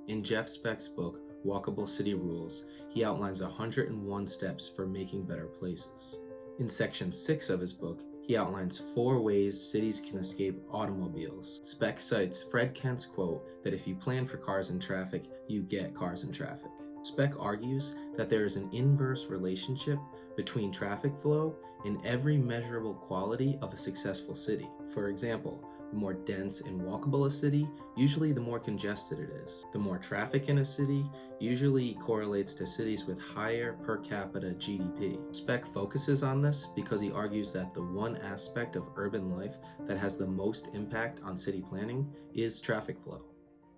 In Jeff Speck's book, Walkable City Rules, he outlines 101 steps for making better places. In section 6 of his book, he outlines 4 ways cities can escape automobiles. Speck cites Fred Kent's quote that if you plan for cars in traffic, you get cars in traffic. Speck argues that there is an inverse relationship between traffic flow and every measurable quality of a successful city. For example, the more dense and walkable a city, usually the more congested it is. The more traffic in a city usually correlates to cities with higher per capita GDP. Speck focuses on this because he argues that the one aspect of urban life that has the most impact on city planning is traffic flow.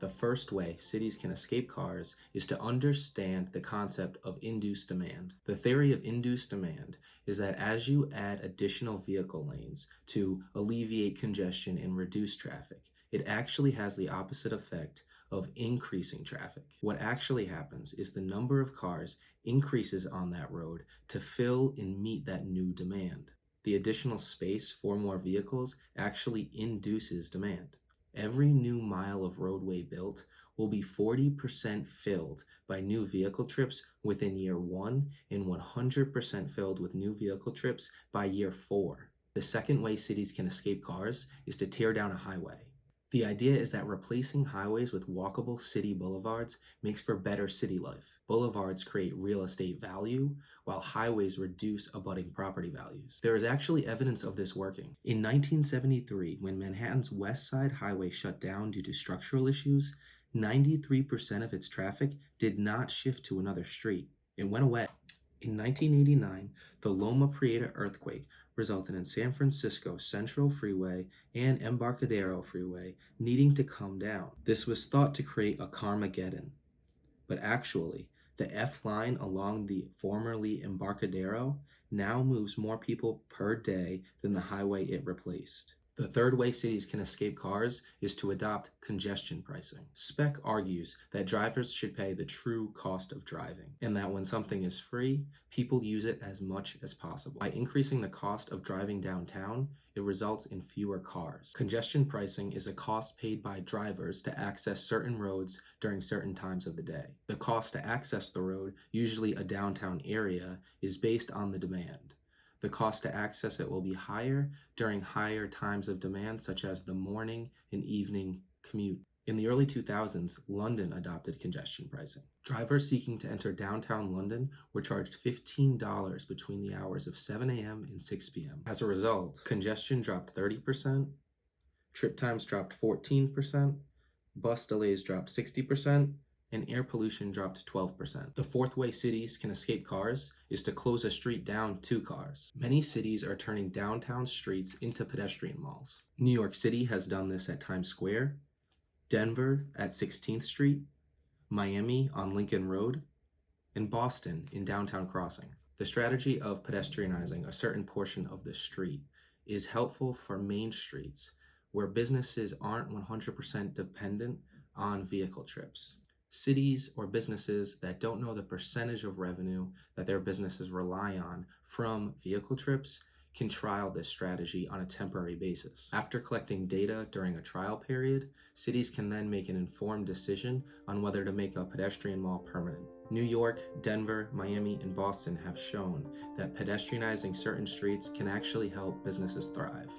The first way cities can escape cars is to understand the concept of induced demand. The theory of induced demand is that as you add additional vehicle lanes to alleviate congestion and reduce traffic, it actually has the opposite effect of increasing traffic. What actually happens is the number of cars increases on that road to fill and meet that new demand. The additional space for more vehicles actually induces demand. Every new mile of roadway built will be 40% filled by new vehicle trips within year 1 and 100% filled with new vehicle trips by year 4. The second way cities can escape cars is to tear down a highway. The idea is that replacing highways with walkable city boulevards makes for better city life. Boulevards create real estate value, while highways reduce abutting property values. There is actually evidence of this working. In 1973, when Manhattan's West Side Highway shut down due to structural issues, 93% of its traffic did not shift to another street. It went away. In 1989, the Loma Prieta earthquake resulted in San Francisco Central Freeway and Embarcadero Freeway needing to come down. This was thought to create a Carmageddon, but actually, the F line along the formerly Embarcadero now moves more people per day than the highway it replaced. The third way cities can escape cars is to adopt congestion pricing. Speck argues that drivers should pay the true cost of driving, and that when something is free, people use it as much as possible. By increasing the cost of driving downtown, it results in fewer cars. Congestion pricing is a cost paid by drivers to access certain roads during certain times of the day. The cost to access the road, usually a downtown area, is based on the demand. The cost to access it will be higher during higher times of demand, such as the morning and evening commute. In the early 2000s, London adopted congestion pricing. Drivers seeking to enter downtown London were charged $15 between the hours of 7 a.m. and 6 p.m. As a result, congestion dropped 30%, trip times dropped 14%, bus delays dropped 60%, and air pollution dropped 12%. The fourth way cities can escape cars is to close a street down to cars. Many cities are turning downtown streets into pedestrian malls. New York City has done this at Times Square, Denver at 16th Street, Miami on Lincoln Road, and Boston in Downtown Crossing. The strategy of pedestrianizing a certain portion of the street is helpful for main streets where businesses aren't 100% dependent on vehicle trips. Cities or businesses that don't know the percentage of revenue that their businesses rely on from vehicle trips can trial this strategy on a temporary basis. After collecting data during a trial period, cities can then make an informed decision on whether to make a pedestrian mall permanent. New York, Denver, Miami, and Boston have shown that pedestrianizing certain streets can actually help businesses thrive.